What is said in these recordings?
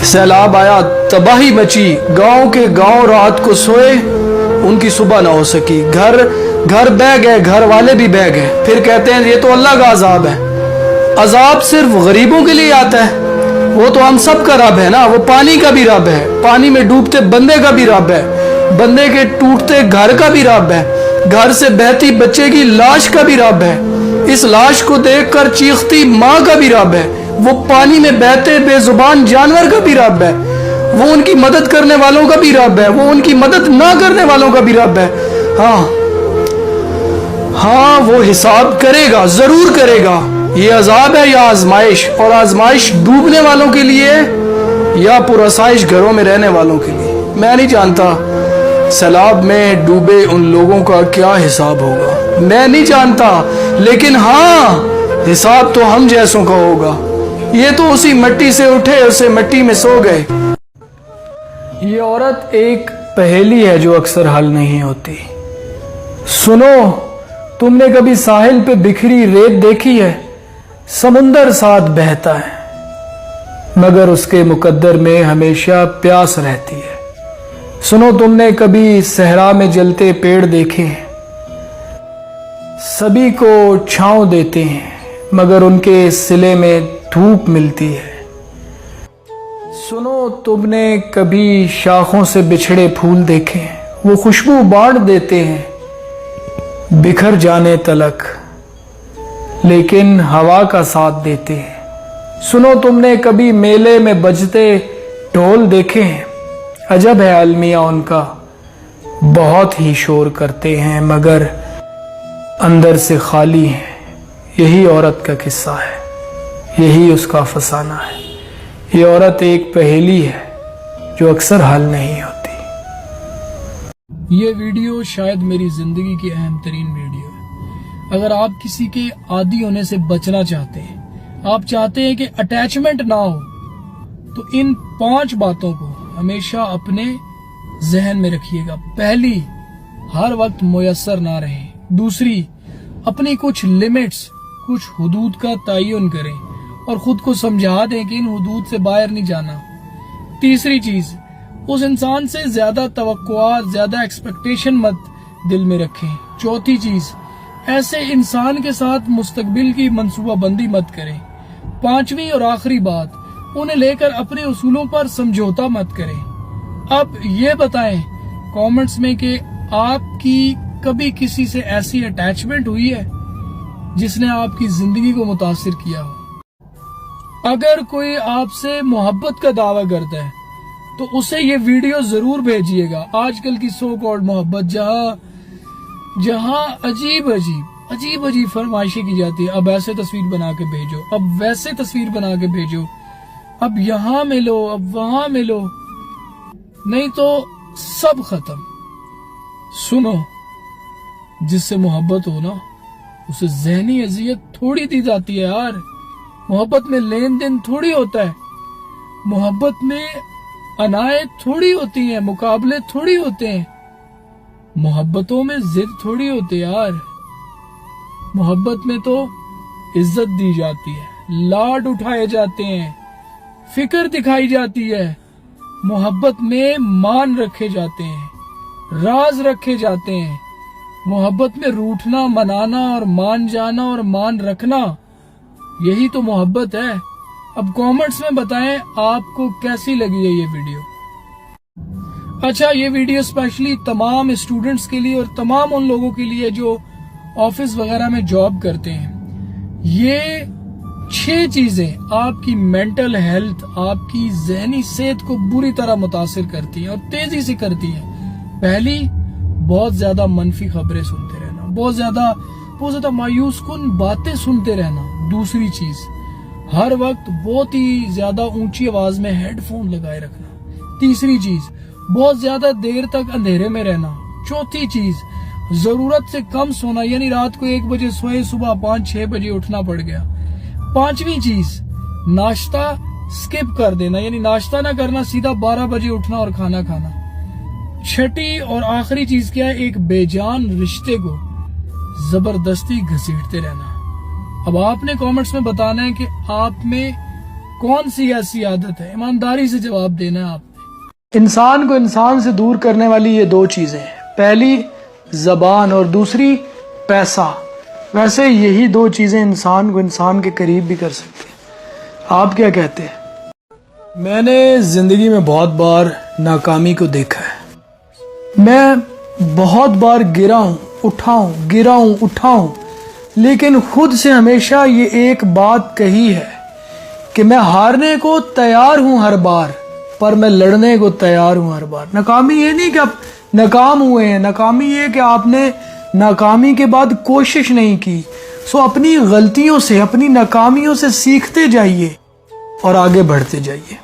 सैलाब आया, तबाही मची, गांव के गांव रात को सोए, उनकी सुबह ना हो सकी। घर बह गए, घर वाले भी बह गए। फिर कहते हैं ये तो अल्लाह का अजाब है। अजाब सिर्फ गरीबों के लिए आता है? वो तो हम सब का रब है ना। वो पानी का भी रब है, पानी में डूबते बंदे का भी रब है, बंदे के टूटते घर का भी रब है, घर से बहती बच्चे की लाश का भी रब है, इस लाश को देखकर चीखती माँ का भी रब है, वो पानी में बहते बेजुबान जानवर का भी रब है, वो उनकी मदद करने वालों का भी रब है, वो उनकी मदद ना करने वालों का भी रब है। हाँ, वो हिसाब करेगा, जरूर करेगा। ये अजाब है या आजमाइश? और आजमाइश डूबने वालों के लिए या पुरसाइश घरों में रहने वालों के लिए? मैं नहीं जानता सैलाब में डूबे उन लोगों का क्या हिसाब होगा, मैं नहीं जानता। लेकिन हाँ, हिसाब तो हम जैसों का होगा। ये तो उसी मिट्टी से उठे, उसे मिट्टी में सो गए। ये औरत एक पहेली है जो अक्सर हल नहीं होती। सुनो, तुमने कभी साहिल पे बिखरी रेत देखी है? समुंदर साथ बहता है, मगर उसके मुकद्दर में हमेशा प्यास रहती है। सुनो, तुमने कभी सहरा में जलते पेड़ देखे हैं? सभी को छांव देते हैं, मगर उनके सिले में धूप मिलती है। सुनो, तुमने कभी शाखों से बिछड़े फूल देखे हैं? वो खुशबू बांट देते हैं बिखर जाने तलक, लेकिन हवा का साथ देते हैं। सुनो, तुमने कभी मेले में बजते ढोल देखे हैं? अजब है अलमिया उनका, बहुत ही शोर करते हैं मगर अंदर से खाली हैं। यही औरत का किस्सा है, यही उसका फसाना है। ये औरत एक पहेली है जो अक्सर हल नहीं होती। ये वीडियो शायद मेरी जिंदगी की अहम तरीन वीडियो है। अगर आप किसी के आदी होने से बचना चाहते हैं, आप चाहते हैं कि अटैचमेंट ना हो, तो इन 5 बातों को हमेशा अपने जहन में रखिएगा। पहली, हर वक्त मुयस्सर ना रहे। दूसरी, अपनी कुछ लिमिट्स, कुछ हुदूद का तयन करें और खुद को समझा दें कि इन हुदूद से बाहर नहीं जाना। तीसरी चीज, उस इंसान से ज्यादा तवक्कुआत, ज्यादा एक्सपेक्टेशन मत दिल में रखें। चौथी चीज, ऐसे इंसान के साथ मुस्तकबिल की मंसूबा बंदी मत करें। पांचवी और आखिरी बात, उन्हें लेकर अपने उसूलों पर समझौता मत करें। अब ये बताएं कमेंट्स में कि आपकी कभी किसी से ऐसी अटैचमेंट हुई है जिसने आपकी जिंदगी को मुतासिर किया हो? अगर कोई आपसे मोहब्बत का दावा करता है तो उसे ये वीडियो जरूर भेजिएगा। आजकल की सो कॉल्ड मोहब्बत जहां अजीब अजीब फरमाइशें की जाती है। अब ऐसे तस्वीर बना के भेजो, अब वैसे तस्वीर बना के भेजो, अब यहाँ मिलो, अब वहां मिलो, नहीं तो सब खत्म। सुनो, जिससे मोहब्बत हो ना, उसे ज़हनी अजियत थोड़ी दी जाती है यार। मोहब्बत में लेन देन थोड़ी होता है, मोहब्बत में अनायत थोड़ी होती है, मुकाबले थोड़ी होते हैं, मोहब्बतों में जिद थोड़ी होती है यार। मोहब्बत में तो इज्जत दी जाती है, लाड उठाए जाते हैं, फिक्र दिखाई जाती है। मोहब्बत में मान रखे जाते हैं, राज रखे जाते हैं। मोहब्बत में रूठना, मनाना और मान जाना और मान रखना, यही तो मोहब्बत है। अब कमेंट्स में बताएं आपको कैसी लगी है ये वीडियो। अच्छा, ये वीडियो स्पेशली तमाम स्टूडेंट्स के लिए और तमाम उन लोगों के लिए जो ऑफिस वगैरह में जॉब करते हैं। ये 6 चीजें आपकी मेंटल हेल्थ, आपकी ज़हनी सेहत को बुरी तरह मुतासिर करती हैं और तेजी से करती हैं। पहली, बहुत ज्यादा मनफी खबरें सुनते रहना, बहुत ज्यादा मायूस कुन बातें सुनते रहना। दूसरी चीज, हर वक्त बहुत ही ज्यादा ऊंची आवाज में हेडफोन लगाए रखना। तीसरी चीज, बहुत ज्यादा देर तक अंधेरे में रहना। चौथी चीज, जरूरत से कम सोना, यानी रात को 1 बजे सोए, सुबह 5-6 बजे उठना पड़ गया। पांचवी चीज, नाश्ता स्किप कर देना, यानी नाश्ता ना करना, सीधा 12 बजे उठना और खाना खाना। छठी और आखिरी चीज क्या है? एक बेजान रिश्ते को जबरदस्ती घसीटते रहना। अब आपने कमेंट्स में बताना है कि आप में कौन सी ऐसी आदत है? ईमानदारी से जवाब देना है आपने। इंसान को इंसान से दूर करने वाली ये दो चीजें हैं, पहली जबान और दूसरी पैसा। वैसे यही दो चीजें इंसान को इंसान के करीब भी कर सकते हैं। आप क्या कहते हैं? मैंने जिंदगी में बहुत बार नाकामी को देखा है। मैं बहुत बार गिरा हूं, उठा हूं, लेकिन खुद से हमेशा ये एक बात कही है कि मैं हारने को तैयार हूं हर बार, पर मैं लड़ने को तैयार हूं हर बार। नाकामी ये नहीं कि आप नाकाम हुए हैं, नाकामी ये कि आपने नाकामी के बाद कोशिश नहीं की। सो अपनी गलतियों से, अपनी नाकामियों से सीखते जाइए और आगे बढ़ते जाइए।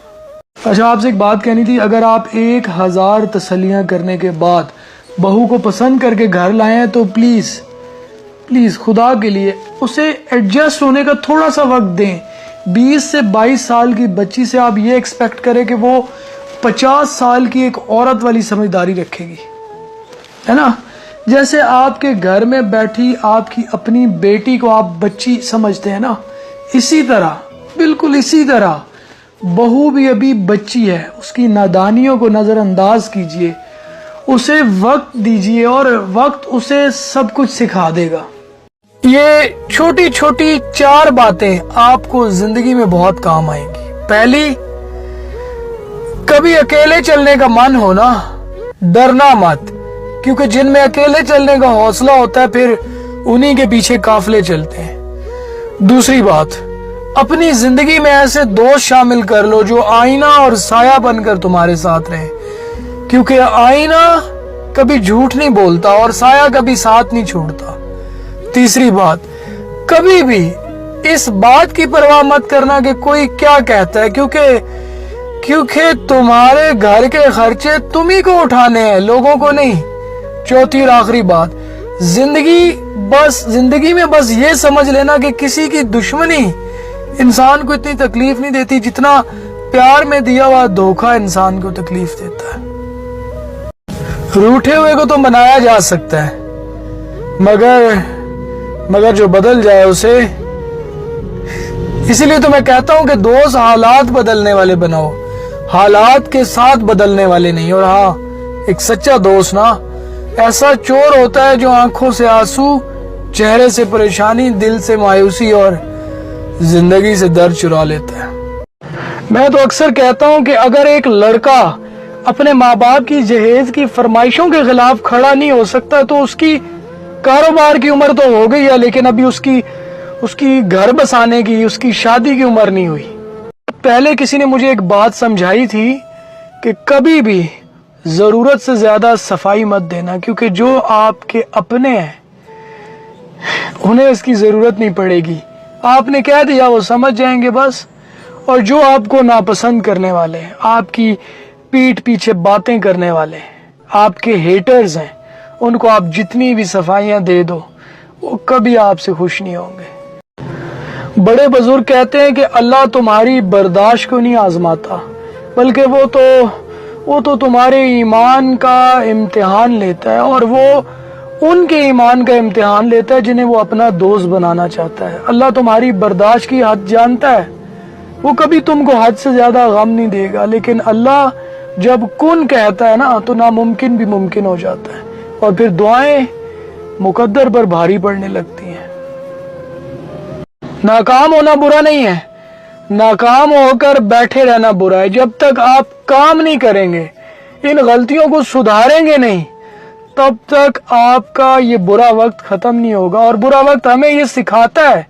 अच्छा, आपसे एक बात कहनी थी, अगर आप 1000 तसल्लियां करने के बाद बहू को पसंद करके घर लाए हैं तो प्लीज खुदा के लिए उसे एडजस्ट होने का थोड़ा सा वक्त दें। 20 से 22 साल की बच्ची से आप ये एक्सपेक्ट करें कि वो 50 साल की एक औरत वाली समझदारी रखेगी, है ना? जैसे आपके घर में बैठी आपकी अपनी बेटी को आप बच्ची समझते हैं ना, इसी तरह, बिल्कुल इसी तरह बहू भी अभी बच्ची है, उसकी नादानियों को नजरअंदाज कीजिए, उसे वक्त दीजिए और वक्त उसे सब कुछ सिखा देगा। ये छोटी छोटी 4 बातें आपको जिंदगी में बहुत काम आएंगी। पहली, कभी अकेले चलने का मन हो ना, डरना मत, क्योंकि जिनमें अकेले चलने का हौसला होता है फिर उन्हीं के पीछे काफिले चलते हैं। दूसरी बात, अपनी जिंदगी में ऐसे दोस्त शामिल कर लो जो आईना और साया बनकर तुम्हारे साथ रहे, क्योंकि आईना कभी झूठ नहीं बोलता और साया कभी साथ नहीं छोड़ता। तीसरी बात, कभी भी इस बात की परवाह मत करना कि कोई क्या कहता है, क्योंकि तुम्हारे घर के खर्चे तुम ही को उठाने हैं, लोगों को नहीं। चौथी और आखिरी बात, जिंदगी में बस ये समझ लेना कि किसी की दुश्मनी इंसान को इतनी तकलीफ नहीं देती जितना प्यार में दिया हुआ धोखा इंसान को तकलीफ देता है। रूठे हुए को तो मनाया जा सकता है, मगर जो बदल जाए उसे, इसीलिए तो मैं कहता हूं कि दोस्त हालात बदलने वाले बनाओ, हालात के साथ बदलने वाले नहीं। और हाँ, एक सच्चा दोस्त ना ऐसा चोर होता है जो आंखों से आंसू, चेहरे से परेशानी, दिल से मायूसी और जिंदगी से दर्द चुरा लेता है। मैं तो अक्सर कहता हूं कि अगर एक लड़का अपने माँ बाप की जहेज की फरमाइशों के खिलाफ खड़ा नहीं हो सकता तो उसकी कारोबार की उम्र तो हो गई है, लेकिन अभी उसकी घर बसाने की, उसकी शादी की उम्र नहीं हुई। पहले किसी ने मुझे एक बात समझाई थी कि कभी भी जरूरत से ज्यादा सफाई मत देना, क्योंकि जो आपके अपने हैं उन्हें इसकी जरूरत नहीं पड़ेगी। आपने कह दिया वो समझ जाएंगे बस। और जो आपको नापसंद करने वाले हैं, आपकी पीठ पीछे बातें करने वाले, आपके हेटर्स हैं, उनको आप जितनी भी सफाइयां दे दो वो कभी आपसे खुश नहीं होंगे। बड़े बुजुर्ग कहते हैं कि अल्लाह तुम्हारी बर्दाश्त को नहीं आजमाता, बल्कि वो तो तुम्हारे ईमान का इम्तिहान लेता है, और वो उनके ईमान का इम्तिहान लेता है जिन्हें वो अपना दोस्त बनाना चाहता है। अल्लाह तुम्हारी बर्दाश्त की हद जानता है, वो कभी तुमको हद से ज्यादा गम नहीं देगा, लेकिन अल्लाह जब कुन कहता है ना तो नामुमकिन भी मुमकिन हो जाता है, और फिर दुआएं मुकद्दर पर भारी पड़ने लगती हैं। नाकाम होना बुरा नहीं है, नाकाम होकर बैठे रहना बुरा है। जब तक आप काम नहीं करेंगे, इन गलतियों को सुधारेंगे नहीं, तब तक आपका ये बुरा वक्त खत्म नहीं होगा। और बुरा वक्त हमें ये सिखाता है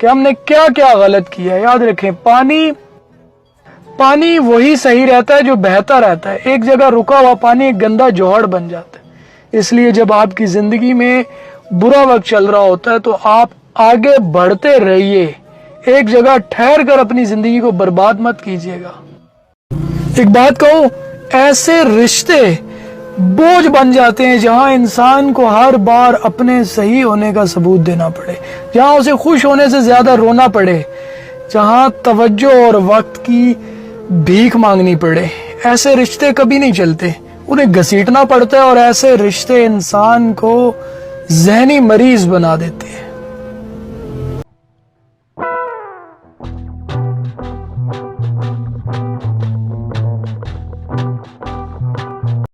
कि हमने क्या क्या गलत किया है। याद रखें, पानी वही सही रहता है जो बहता रहता है। एक जगह रुका हुआ पानी एक गंदा जोहड़ बन जाता है। इसलिए जब आपकी जिंदगी में बुरा वक्त चल रहा होता है तो आप आगे बढ़ते रहिए, एक जगह ठहर कर अपनी जिंदगी को बर्बाद मत कीजिएगा। एक बात कहूं, ऐसे रिश्ते बोझ बन जाते हैं जहां इंसान को हर बार अपने सही होने का सबूत देना पड़े, जहां उसे खुश होने से ज्यादा रोना पड़े, जहां तवज्जो और वक्त की भीख मांगनी पड़े। ऐसे रिश्ते कभी नहीं चलते, उन्हें घसीटना पड़ता है, और ऐसे रिश्ते इंसान को ज़हनी मरीज बना देते हैं।